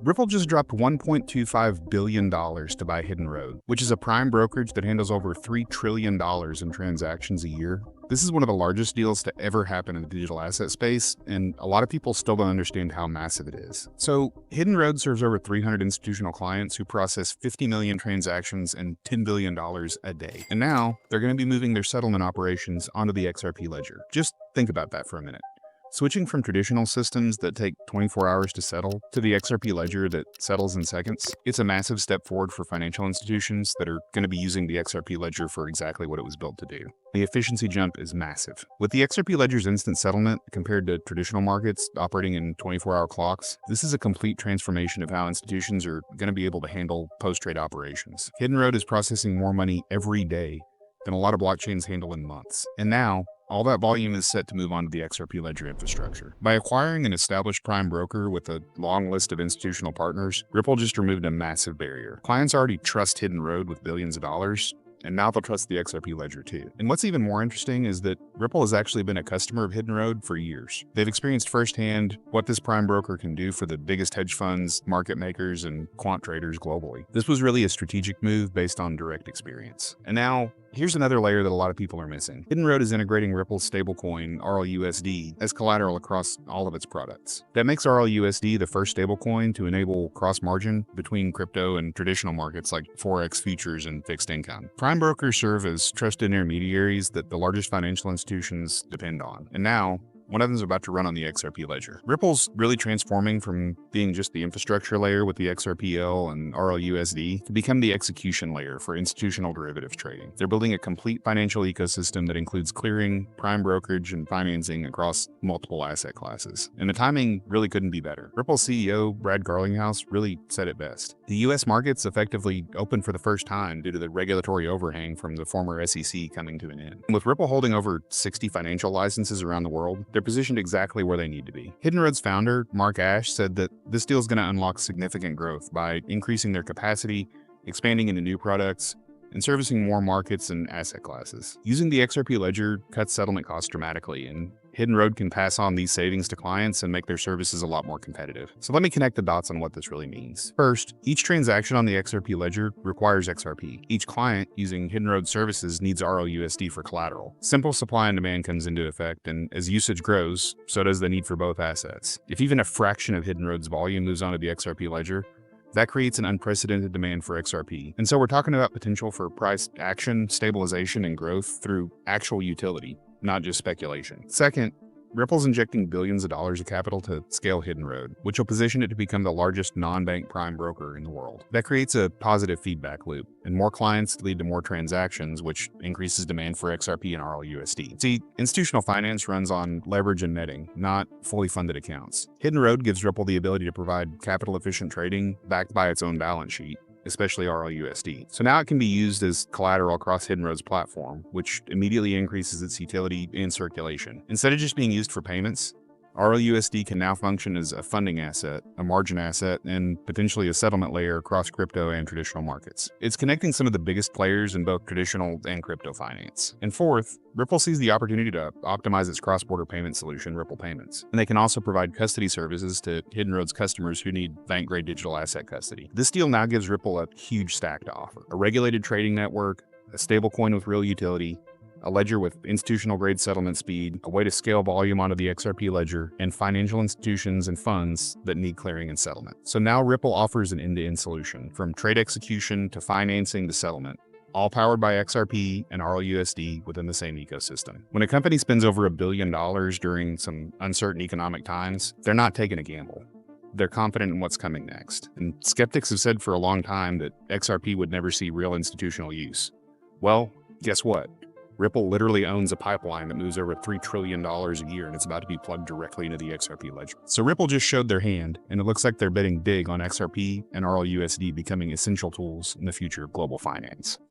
Ripple just dropped $1.25 billion to buy Hidden Road, which is a prime brokerage that handles over $3 trillion in transactions a year. This is one of the largest deals to ever happen in the digital asset space, and a lot of people still don't understand how massive it is. So, Hidden Road serves over 300 institutional clients who process 50 million transactions and $10 billion a day. And now, they're going to be moving their settlement operations onto the XRP Ledger. Just think about that for a minute. Switching from traditional systems that take 24 hours to settle to the XRP Ledger that settles in seconds, it's a massive step forward for financial institutions that are going to be using the XRP Ledger for exactly what it was built to do. The efficiency jump is massive. With the XRP Ledger's instant settlement compared to traditional markets operating in 24-hour clocks, this is a complete transformation of how institutions are going to be able to handle post-trade operations. Hidden Road is processing more money every day than a lot of blockchains handle in months. And now, all that volume is set to move on to the XRP Ledger infrastructure. By acquiring an established prime broker with a long list of institutional partners, Ripple just removed a massive barrier. Clients already trust Hidden Road with billions of dollars, and now they'll trust the XRP Ledger too. And what's even more interesting is that Ripple has actually been a customer of Hidden Road for years. They've experienced firsthand what this prime broker can do for the biggest hedge funds, market makers, and quant traders globally. This was really a strategic move based on direct experience. And now, here's another layer that a lot of people are missing. Hidden Road is integrating Ripple's stablecoin, RLUSD, as collateral across all of its products. That makes RLUSD the first stablecoin to enable cross-margin between crypto and traditional markets like Forex futures and fixed income. Prime brokers serve as trusted intermediaries that the largest financial institutions depend on. And now, one of them is about to run on the XRP Ledger. Ripple's really transforming from being just the infrastructure layer with the XRPL and RLUSD to become the execution layer for institutional derivative trading. They're building a complete financial ecosystem that includes clearing, prime brokerage, and financing across multiple asset classes. And the timing really couldn't be better. Ripple's CEO, Brad Garlinghouse, really said it best. The US markets effectively opened for the first time due to the regulatory overhang from the former SEC coming to an end. And with Ripple holding over 60 financial licenses around the world, they're positioned exactly where they need to be. Hidden Road's founder, Mark Ashe, said that this deal is going to unlock significant growth by increasing their capacity, expanding into new products, and servicing more markets and asset classes. Using the XRP Ledger cuts settlement costs dramatically, and Hidden Road can pass on these savings to clients and make their services a lot more competitive. So let me connect the dots on what this really means. First, each transaction on the XRP Ledger requires XRP. Each client using Hidden Road services needs RLUSD for collateral. Simple supply and demand comes into effect, and as usage grows, so does the need for both assets. If even a fraction of Hidden Road's volume moves onto the XRP Ledger, that creates an unprecedented demand for XRP. And so we're talking about potential for price action, stabilization, and growth through actual utility, not just speculation. Second, Ripple's injecting billions of dollars of capital to scale Hidden Road, which will position it to become the largest non-bank prime broker in the world. That creates a positive feedback loop, and more clients lead to more transactions, which increases demand for XRP and RLUSD. See, institutional finance runs on leverage and netting, not fully funded accounts. Hidden Road gives Ripple the ability to provide capital-efficient trading backed by its own balance sheet, especially RLUSD. So now it can be used as collateral across Hidden Road's platform, which immediately increases its utility and circulation. Instead of just being used for payments, RLUSD can now function as a funding asset, a margin asset, and potentially a settlement layer across crypto and traditional markets. It's connecting some of the biggest players in both traditional and crypto finance. And fourth, Ripple sees the opportunity to optimize its cross-border payment solution, Ripple Payments. And they can also provide custody services to Hidden Road's customers who need bank-grade digital asset custody. This deal now gives Ripple a huge stack to offer: a regulated trading network, a stablecoin with real utility, a ledger with institutional-grade settlement speed, a way to scale volume onto the XRP Ledger, and financial institutions and funds that need clearing and settlement. So now Ripple offers an end-to-end solution, from trade execution to financing to settlement, all powered by XRP and RLUSD within the same ecosystem. When a company spends over $1 billion during some uncertain economic times, they're not taking a gamble. They're confident in what's coming next. And skeptics have said for a long time that XRP would never see real institutional use. Well, guess what? Ripple literally owns a pipeline that moves over $3 trillion a year, and it's about to be plugged directly into the XRP Ledger. So Ripple just showed their hand, and it looks like they're betting big on XRP and RLUSD becoming essential tools in the future of global finance.